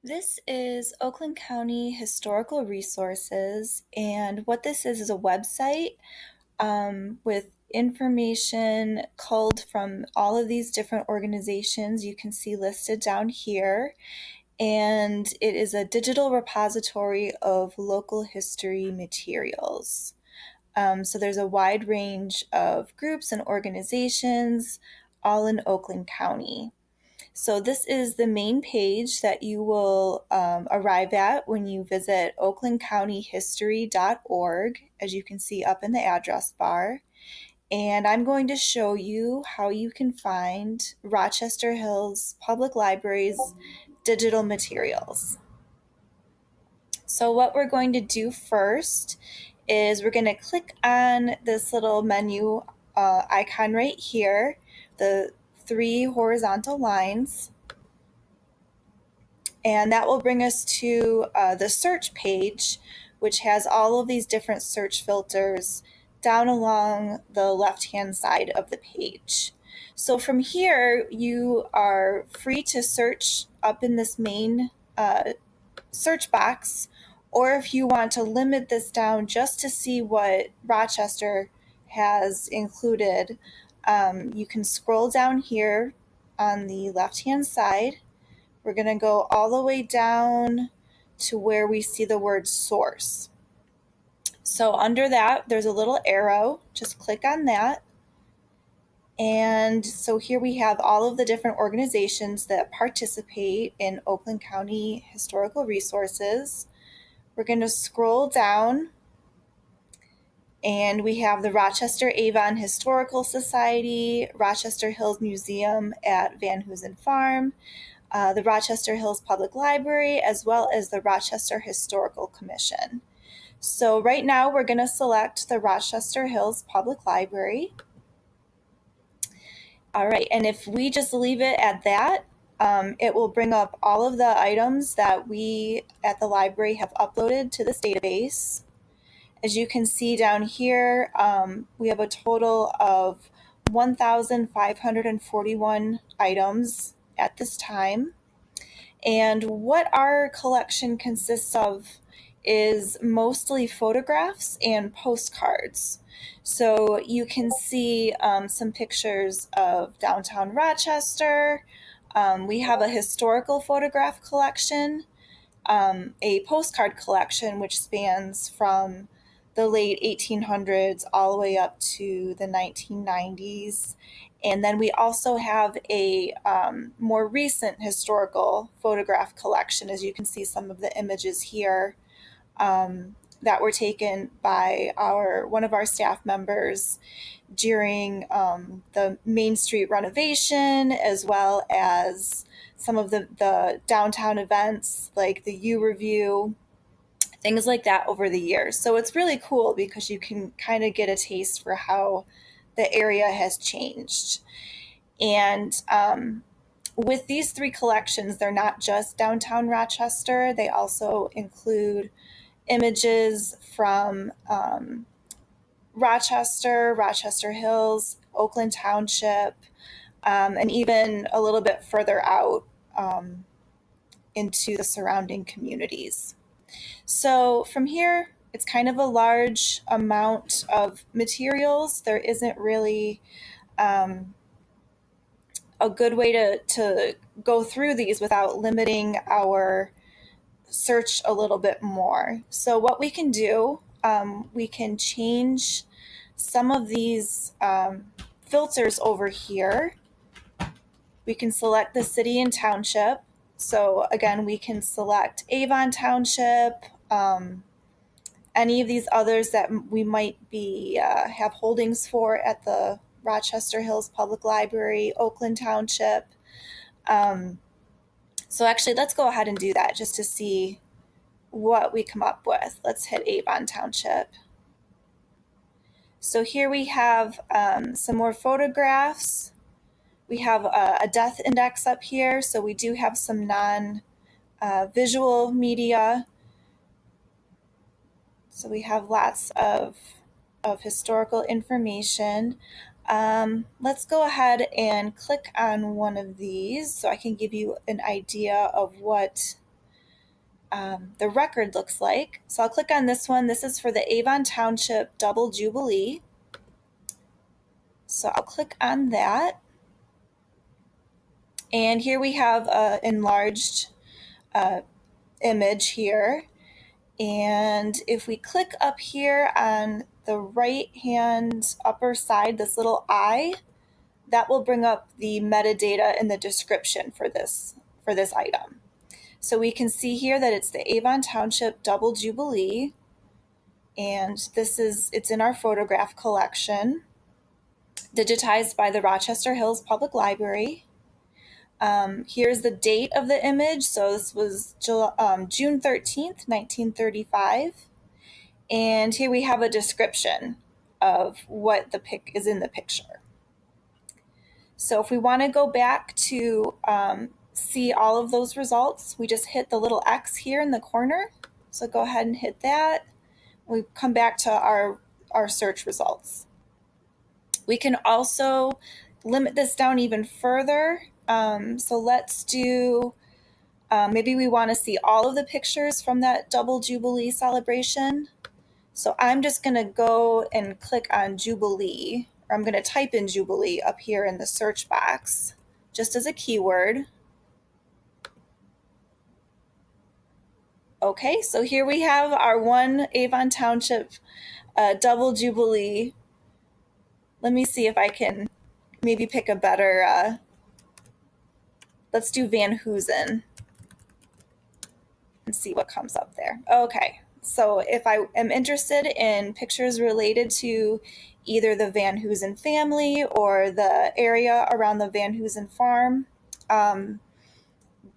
This is Oakland County Historical Resources, and what this is a website with information culled from all of these different organizations you can see listed down here. And it is a digital repository of local history materials. So there's a wide range of groups and organizations, all in Oakland County. So this is the main page that you will arrive at when you visit oaklandcountyhistory.org, as you can see up in the address bar. And I'm going to show you how you can find Rochester Hills Public Library's digital materials. So what we're going to do first is we're going to click on this little menu icon right here, the three horizontal lines. And that will bring us to the search page, which has all of these different search filters down along the left-hand side of the page. So from here, you are free to search up in this main search box, or if you want to limit this down just to see what Rochester has included, you can scroll down here on the left-hand side. We're going to go all the way down to where we see the word source. So under that, there's a little arrow. Just click on that. And so here we have all of the different organizations that participate in Oakland County Historical Resources. We're going to scroll down, and we have the Rochester Avon Historical Society, Rochester Hills Museum at Van Hoosen Farm, the Rochester Hills Public Library, as well as the Rochester Historical Commission. So right now we're going to select the Rochester Hills Public Library. All right, and if we just leave it at that, it will bring up all of the items that we at the library have uploaded to this database. As you can see down here, we have a total of 1,541 items at this time. And what our collection consists of is mostly photographs and postcards. So you can see some pictures of downtown Rochester. We have a historical photograph collection, a postcard collection, which spans from the late 1800s all the way up to the 1990s. And then we also have a more recent historical photograph collection, as you can see some of the images here that were taken by one of our staff members during the Main Street renovation, as well as some of the downtown events like the U Review, things like that over the years. So it's really cool because you can kind of get a taste for how the area has changed. And with these three collections, they're not just downtown Rochester, they also include images from Rochester, Rochester Hills, Oakland Township, and even a little bit further out into the surrounding communities. So from here, it's kind of a large amount of materials. There isn't really a good way to go through these without limiting our search a little bit more. So what we can do, we can change some of these filters over here. We can select the city and township. So again, we can select Avon Township, any of these others that we might be have holdings for at the Rochester Hills Public Library, Oakland Township. So actually, let's go ahead and do that just to see what we come up with. Let's hit Avon Township. So here we have some more photographs. We have a death index up here, so we do have some non-visual media. So we have lots of historical information. Let's go ahead and click on one of these so I can give you an idea of what the record looks like. So I'll click on this one. This is for the Avon Township Double Jubilee. So I'll click on that. And here we have an enlarged image here. And if we click up here on the right hand upper side, this little eye, that will bring up the metadata and the description for this item. So we can see here that it's the Avon Township Double Jubilee, and it's in our photograph collection, digitized by the Rochester Hills Public Library. Here's the date of the image. So this was June 13th, 1935. And here we have a description of what is in the picture. So if we want to go back to see all of those results, we just hit the little X here in the corner. So go ahead and hit that. We come back to our search results. We can also limit this down even further. So let's do, maybe we want to see all of the pictures from that Double Jubilee celebration. So I'm just going to go and click on Jubilee, or I'm going to type in Jubilee up here in the search box, just as a keyword. Okay, so here we have our one Avon Township Double Jubilee. Let me see if I can maybe pick a better, let's do Van Hoosen and see what comes up there. Okay, so if I am interested in pictures related to either the Van Hoosen family or the area around the Van Hoosen farm,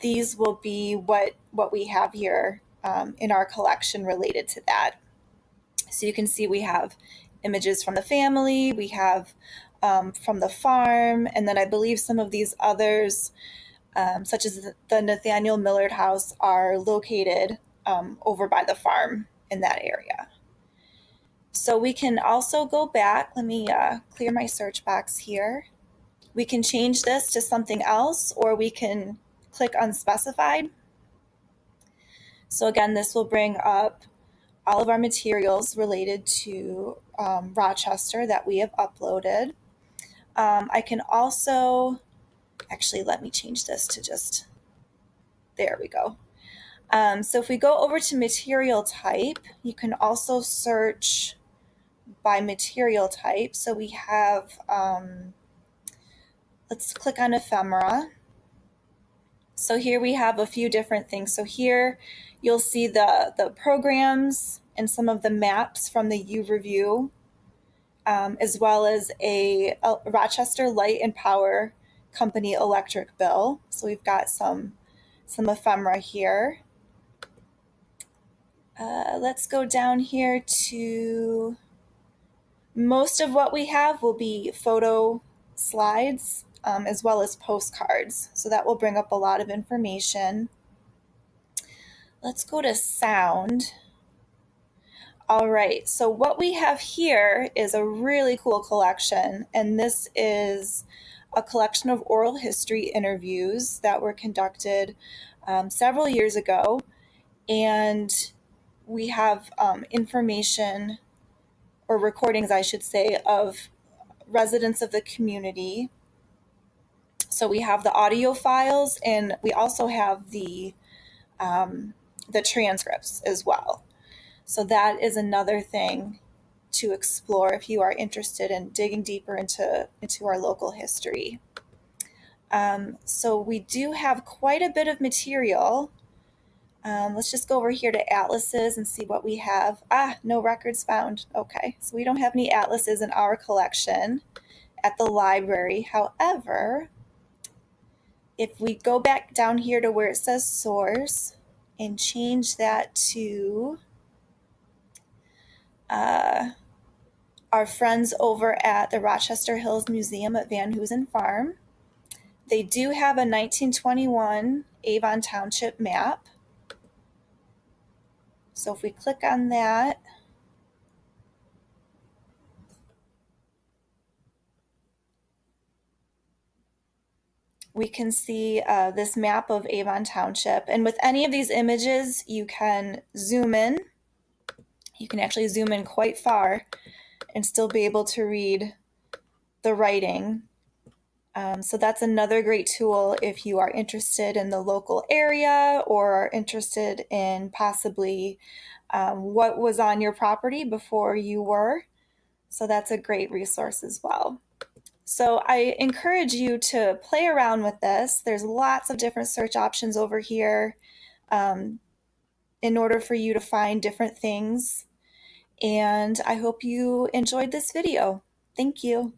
these will be what we have here in our collection related to that. So you can see we have images from the family, we have from the farm, and then I believe some of these others, such as the Nathaniel Millard House, are located over by the farm in that area. So we can also go back. Let me clear my search box here. We can change this to something else, or we can click unspecified. So again, this will bring up all of our materials related to Rochester that we have uploaded. I can also, actually, let me change this to just, there we go. So if we go over to material type, you can also search by material type. So we have, let's click on ephemera. So here we have a few different things. So here you'll see the programs and some of the maps from the U-Review, as well as a Rochester Light and Power Company electric bill. So we've got some ephemera here. Let's go down here to, most of what we have will be photo slides, as well as postcards. So that will bring up a lot of information. Let's go to sound. All right, so what we have here is a really cool collection, and this is a collection of oral history interviews that were conducted several years ago, and we have information, or recordings, I should say, of residents of the community. So we have the audio files, and we also have the transcripts as well. So that is another thing to explore if you are interested in digging deeper into our local history. So we do have quite a bit of material. Let's just go over here to atlases and see what we have. No records found. Okay, so we don't have any atlases in our collection at the library. However, if we go back down here to where it says source and change that to our friends over at the Rochester Hills Museum at Van Hoosen Farm, they do have a 1921 Avon Township map. So if we click on that, we can see this map of Avon Township. And with any of these images, you can zoom in. You can actually zoom in quite far and still be able to read the writing. So that's another great tool if you are interested in the local area or are interested in possibly what was on your property before you were. So that's a great resource as well. So I encourage you to play around with this. There's lots of different search options over here in order for you to find different things. And I hope you enjoyed this video. Thank you.